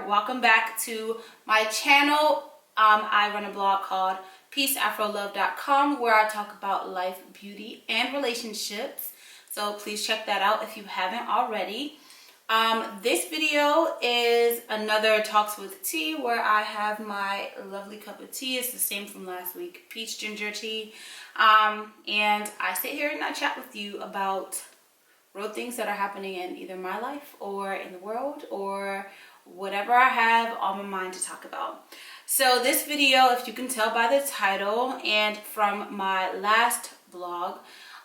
Welcome back to my channel. I run a blog called peaceafrolove.com where I talk about life, beauty, and relationships. So please check that out if you haven't already. This video is another Talks with Tea where I have my lovely cup of tea. It's the same from last week, peach ginger tea. And I sit here and I chat with you about real things that are happening in either my life or in the world or whatever I have on my mind to talk about. So this video, if you can tell by the title and from my last vlog,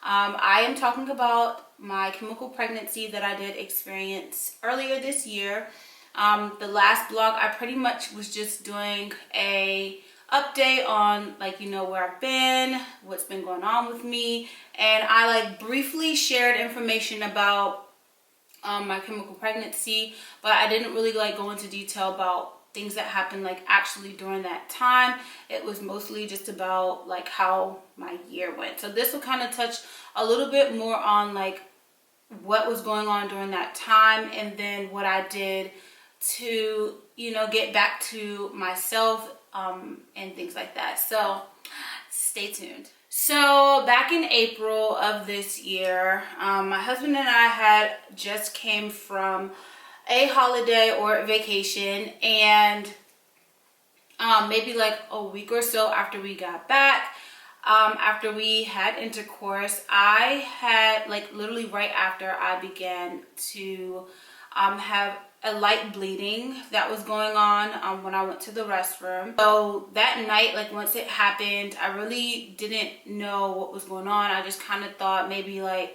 I am talking about my chemical pregnancy that I did experience earlier this year. The last vlog, I pretty much was just doing a update on where I've been, what's been going on with me, and I briefly shared information about my chemical pregnancy, but I didn't really go into detail about things that happened actually during that time. It was mostly just about how my year went. So this will kind of touch a little bit more on what was going on during that time, and then what I did to get back to myself and things like that. So stay tuned. So back in April of this year, my husband and I had just came from a holiday or vacation, and maybe a week or so after we got back, after we had intercourse, I had literally right after I began to have a light bleeding that was going on when I went to the restroom. So that night, once it happened, I really didn't know what was going on. I just kind of thought maybe I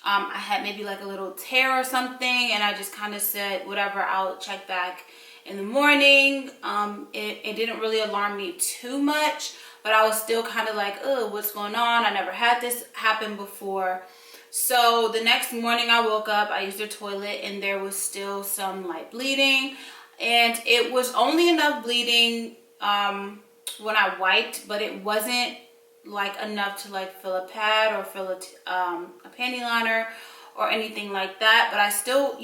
had maybe a little tear or something, and I just kind of said whatever, I'll check back in the morning. It didn't really alarm me too much, but I was still kind of oh, what's going on? I never had this happen before. So the next morning I woke up, I used the toilet, and there was still some light bleeding, and it was only enough bleeding when I wiped, but it wasn't enough to fill a pad or fill a panty liner or anything like that. But I still,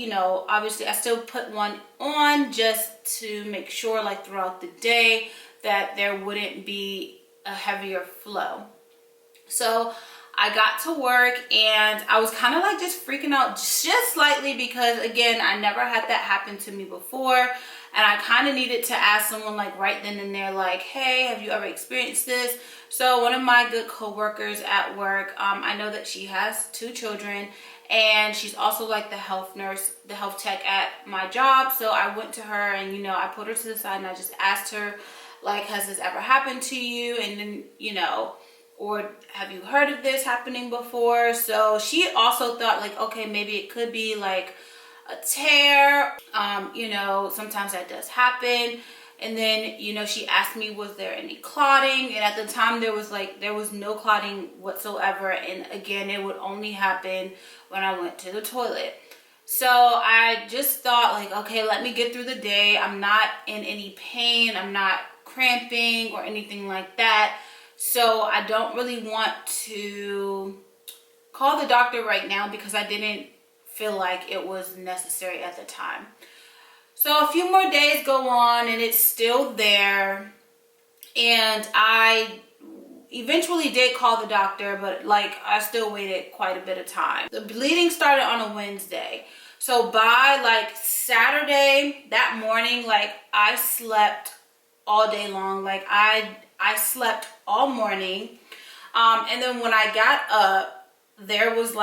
obviously I still put one on just to make sure throughout the day that there wouldn't be a heavier flow. So I got to work, and I was kind of just freaking out just slightly because, again, I never had that happen to me before, and I kind of needed to ask someone right then and there, hey, have you ever experienced this? So one of my good co-workers at work, I know that she has 2 children, and she's also the health nurse, the health tech at my job. So I went to her, and I put her to the side, and I just asked her, has this ever happened to you? And then, or have you heard of this happening before? So she also thought okay, maybe it could be a tear. Sometimes that does happen. And then, she asked me, was there any clotting? And at the time there was no clotting whatsoever. And again, it would only happen when I went to the toilet. So I just thought okay, let me get through the day. I'm not in any pain. I'm not cramping or anything like that. So I don't really want to call the doctor right now because I didn't feel like it was necessary at the time. So a few more days go on, and it's still there. And I eventually did call the doctor, but I still waited quite a bit of time. The bleeding started on a Wednesday. So by Saturday, that morning, I slept all day long. I slept all morning, and then when I got up, there was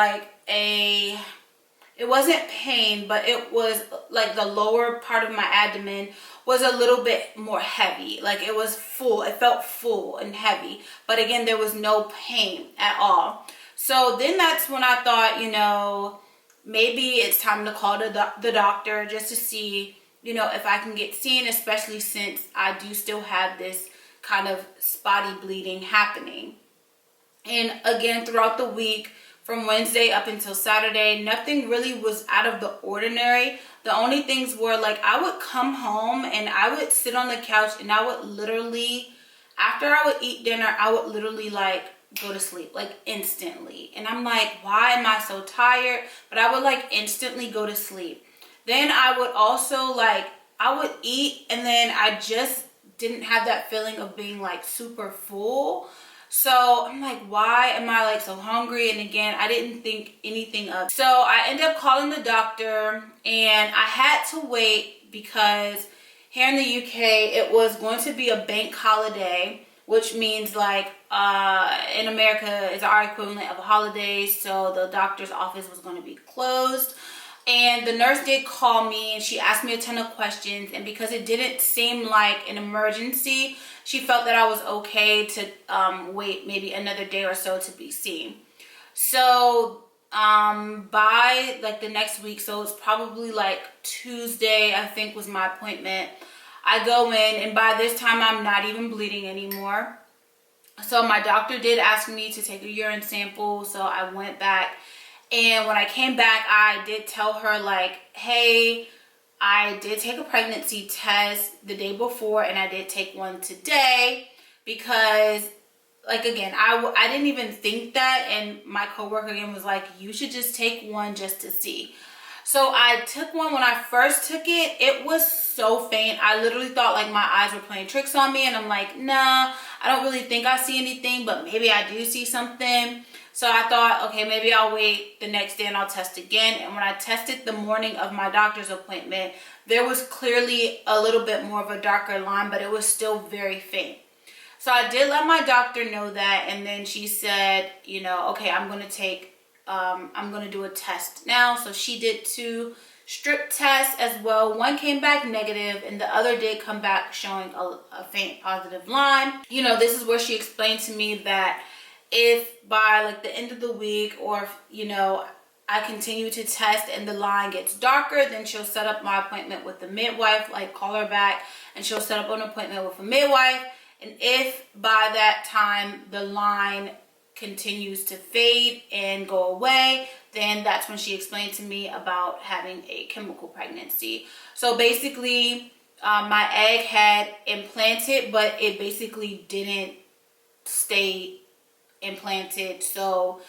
it wasn't pain, but it was the lower part of my abdomen was a little bit more heavy. It was full. It felt full and heavy, but again, there was no pain at all. So then that's when I thought, maybe it's time to call the doctor just to see, if I can get seen, especially since I do still have this kind of spotty bleeding happening. And again, throughout the week, from Wednesday up until Saturday. Nothing really was out of the ordinary. The only things were like I would come home and I would sit on the couch and I would literally, after I would eat dinner, I would literally like go to sleep like instantly. And I'm like, why am I so tired? But I would like instantly go to sleep. Then I would also like, I would eat and then I just didn't have that feeling of being like super full. So I'm like, why am I like so hungry? And again, I didn't think anything of it. So I ended up calling the doctor and I had to wait because here in the UK, it was going to be a bank holiday, which means like in America is our equivalent of a holiday. So the doctor's office was going to be closed. And the nurse did call me and she asked me a ton of questions. And because it didn't seem like an emergency, she felt that I was okay to wait maybe another day or so to be seen. So by like the next week, so it's probably like Tuesday, I think was my appointment. I go in and by this time I'm not even bleeding anymore. So my doctor did ask me to take a urine sample. So I went back. And when I came back, I did tell her like, hey, I did take a pregnancy test the day before and I did take one today because like, again, I didn't even think that. And my coworker again was like, you should just take one just to see. So I took one. When I first took it, it was so faint. I literally thought like my eyes were playing tricks on me. And I'm like, nah, I don't really think I see anything, but maybe I do see something. So I thought, okay, maybe I'll wait the next day and I'll test again. And when I tested the morning of my doctor's appointment, there was clearly a little bit more of a darker line, but it was still very faint. So I did let my doctor know that. And then she said, you know, okay, I'm going to do a test now. So she did 2 strip tests as well. One came back negative and the other did come back showing a faint positive line. You know, this is where she explained to me that if by like the end of the week or if, you know, I continue to test and the line gets darker, then she'll set up my appointment with the midwife, like call her back and she'll set up an appointment with a midwife. And if by that time the line continues to fade and go away, then that's when she explained to me about having a chemical pregnancy. So basically my egg had implanted, but it basically didn't stay implanted. So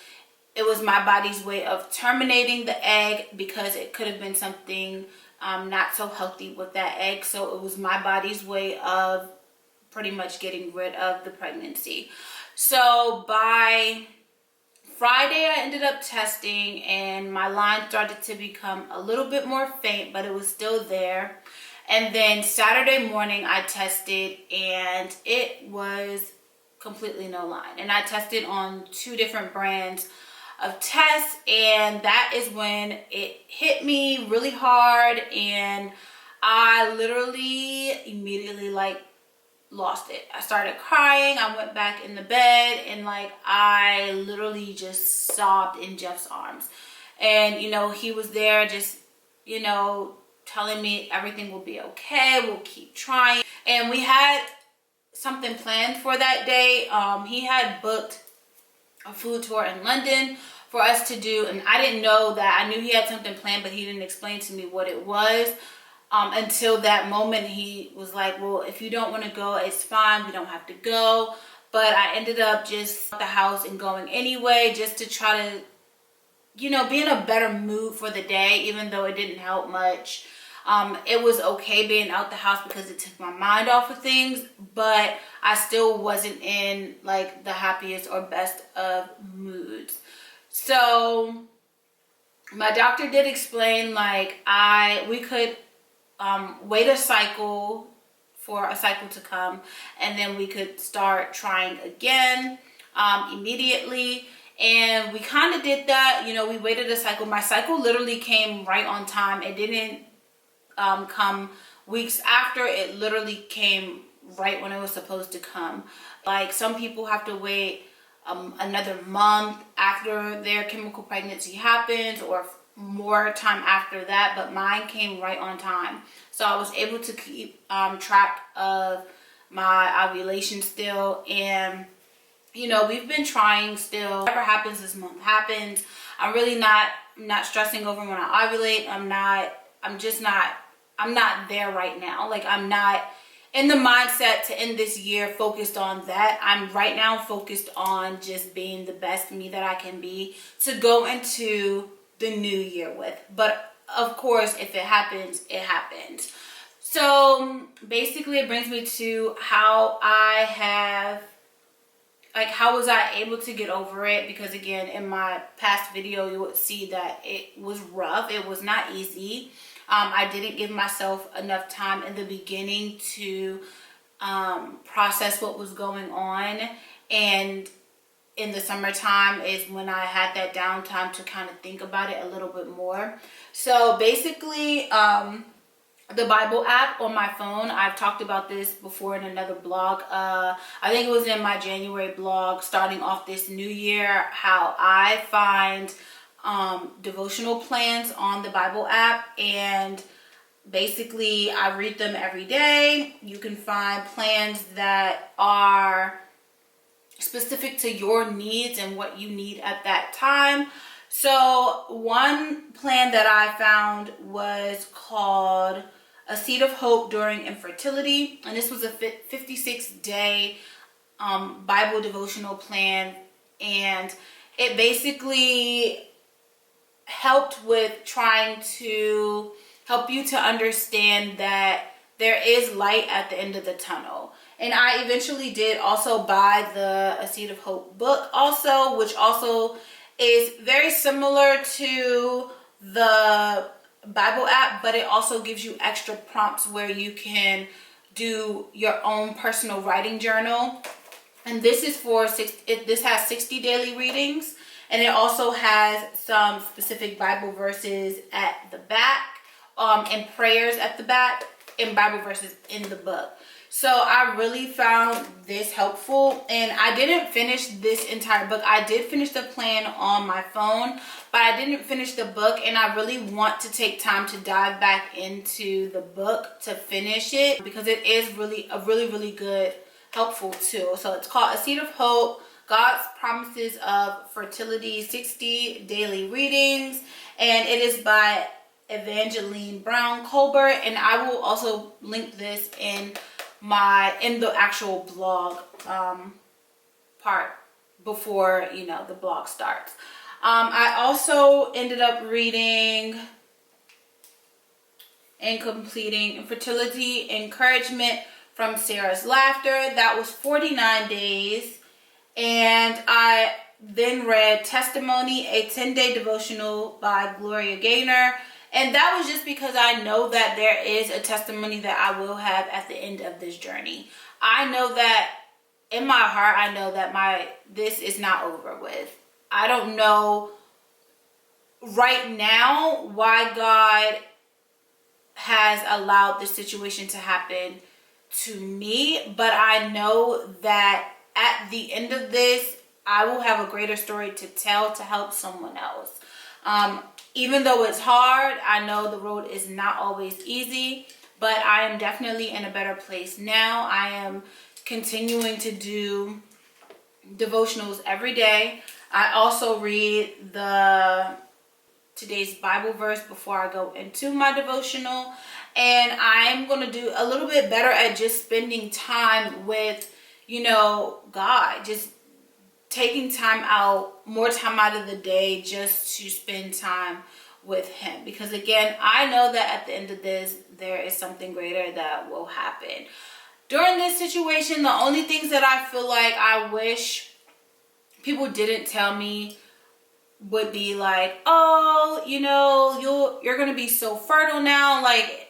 it was my body's way of terminating the egg because it could have been something not so healthy with that egg. So it was my body's way of pretty much getting rid of the pregnancy. So by Friday, I ended up testing and my line started to become a little bit more faint, but it was still there. And then Saturday morning, I tested and it was completely no line. And I tested on 2 different brands of tests, and that is when it hit me really hard and I literally immediately like lost it. I started crying. I went back in the bed and like I literally just sobbed in Jeff's arms. And you know, he was there just, you know, telling me everything will be okay, we'll keep trying. And we had something planned for that day. He had booked a food tour in London for us to do, and I didn't know that. I knew he had something planned, but he didn't explain to me what it was until that moment. He was like, well, if you don't want to go, it's fine, we don't have to go. But I ended up just at the house and going anyway, just to try to, you know, be in a better mood for the day, even though it didn't help much. It was okay being out the house because it took my mind off of things, but I still wasn't in like the happiest or best of moods. So my doctor did explain like we could wait a cycle for a cycle to come, and then we could start trying again immediately. And we kind of did that. You know, we waited a cycle. My cycle literally came right on time. It didn't come weeks after. It literally came right when it was supposed to come. Like some people have to wait another month after their chemical pregnancy happens, or more time after that, but mine came right on time. So I was able to keep track of my ovulation still. And we've been trying still. Whatever happens this month happens. I'm really not stressing over when I ovulate. I'm not there right now. Like, I'm not in the mindset to end this year focused on that. I'm right now focused on just being the best me that I can be to go into the new year with. But of course, if it happens, it happens. So basically it brings me to how was I able to get over it? Because again, in my past video, you would see that it was rough. It was not easy. I didn't give myself enough time in the beginning to process what was going on. And in the summertime is when I had that downtime to kind of think about it a little bit more. So basically, the Bible app on my phone, I've talked about this before in another blog. I think it was in my January blog, starting off this new year, how I find devotional plans on the Bible app, and basically I read them every day. You can find plans that are specific to your needs and what you need at that time. So one plan that I found was called A Seed of Hope During Infertility, and this was a 56-day Bible devotional plan, and it basically helped with trying to help you to understand that there is light at the end of the tunnel. And I eventually did also buy the A Seed of Hope book also, which also is very similar to the Bible app, but it also gives you extra prompts where you can do your own personal writing journal. And this is this has 60 daily readings, and it also has some specific Bible verses at the back, and prayers at the back, and Bible verses in the book. So I really found this helpful, and I didn't finish this entire book. I did finish the plan on my phone, but I didn't finish the book, and I really want to take time to dive back into the book to finish it, because it is really a really good, helpful tool. So it's called A Seed of Hope, God's Promises of Fertility, 60 Daily Readings, and it is by Evangeline Brown Colbert, and I will also link this in the actual blog part before the blog starts. I also ended up reading and completing Infertility Encouragement from Sarah's Laughter. That was 49 days. And I then read Testimony, a 10-day devotional by Gloria Gaynor. And that was just because I know that there is a testimony that I will have at the end of this journey. I know that in my heart, I know that this is not over with. I don't know right now why God has allowed this situation to happen to me, but I know that at the end of this, I will have a greater story to tell to help someone else. Even though it's hard, I know the road is not always easy, but I am definitely in a better place now. I am continuing to do devotionals every day. I also read today's Bible verse before I go into my devotional, and I'm going to do a little bit better at just spending time with, God, just taking more time out of the day just to spend time with him. Because again, I know that at the end of this, there is something greater that will happen. During this situation, the only things that I feel like I wish people didn't tell me would be like, oh, you're going to be so fertile now. Like,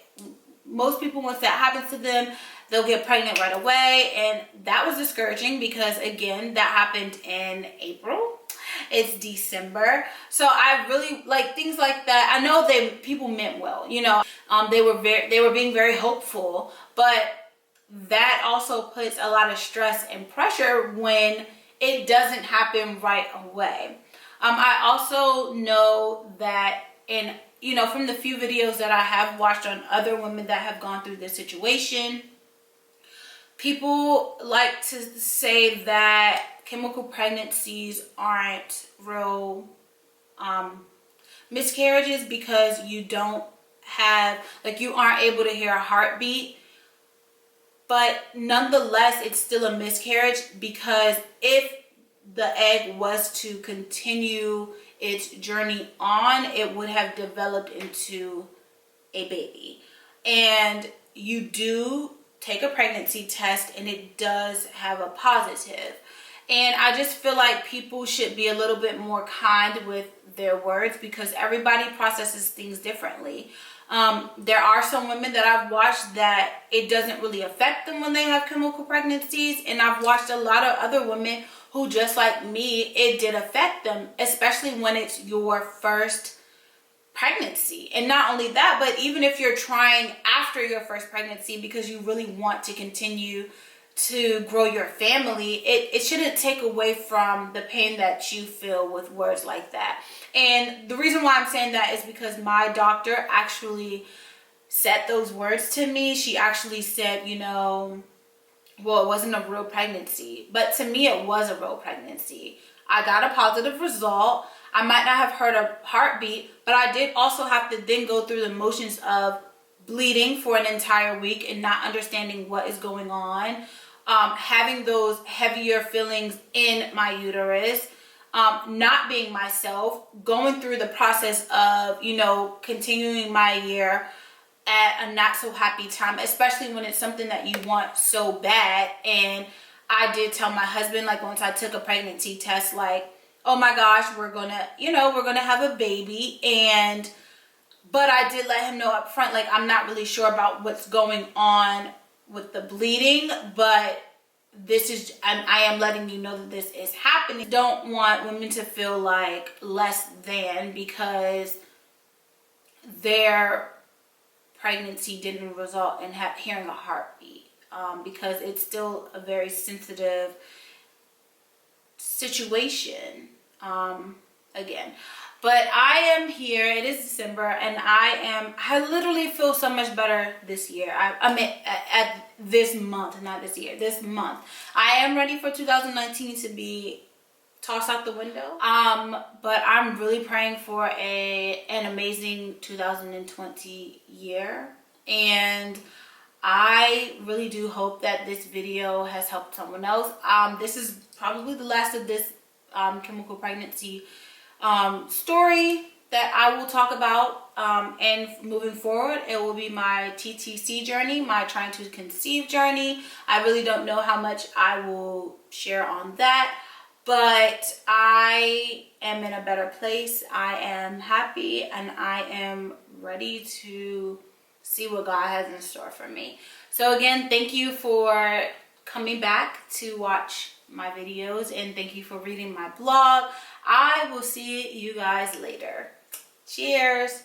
most people, once that happens to them, they'll get pregnant right away. And that was discouraging because, again, that happened in April. It's December. So I really like things like that. I know people meant well, they were being very hopeful, but that also puts a lot of stress and pressure when it doesn't happen right away. I also know that from the few videos that I have watched on other women that have gone through this situation, people like to say that chemical pregnancies aren't real miscarriages because you don't have, like, you aren't able to hear a heartbeat. But nonetheless, it's still a miscarriage, because if the egg was to continue its journey on, it would have developed into a baby. And you do take a pregnancy test and it does have a positive. And I just feel like people should be a little bit more kind with their words, because everybody processes things differently. There are some women that I've watched that it doesn't really affect them when they have chemical pregnancies. And I've watched a lot of other women who, just like me, it did affect them, especially when it's your first pregnancy. And not only that, but even if you're trying after your first pregnancy because you really want to continue to grow your family, it shouldn't take away from the pain that you feel with words like that. And the reason why I'm saying that is because my doctor actually said those words to me. She actually said, you know, well, it wasn't a real pregnancy, but to me it was a real pregnancy. I got a positive result. I might not have heard a heartbeat, but I did also have to then go through the motions of bleeding for an entire week and not understanding what is going on. Having those heavier feelings in my uterus, not being myself, going through the process of, you know, continuing my year at a not so happy time, especially when it's something that you want so bad. And I did tell my husband, like, once I took a pregnancy test, like, oh my gosh, we're gonna have a baby. But I did let him know up front, like, I'm not really sure about what's going on with the bleeding, but I am letting you know that this is happening. Don't want women to feel like less than because their pregnancy didn't result in hearing a heartbeat, because it's still a very sensitive situation, again. But I am here. It is December, and I literally feel so much better this year. I mean, at this month, not this year, this month. I am ready for 2019 to be tossed out the window. But I'm really praying for an amazing 2020 year. And I really do hope that this video has helped someone else. This is probably the last of this chemical pregnancy story that I will talk about, and moving forward it will be my TTC journey, my trying to conceive journey. I really don't know how much I will share on that, but I am in a better place. I am happy and I am ready to see what God has in store for me. So again, thank you for coming back to watch my videos, and thank you for reading my blog. I will see you guys later. Cheers.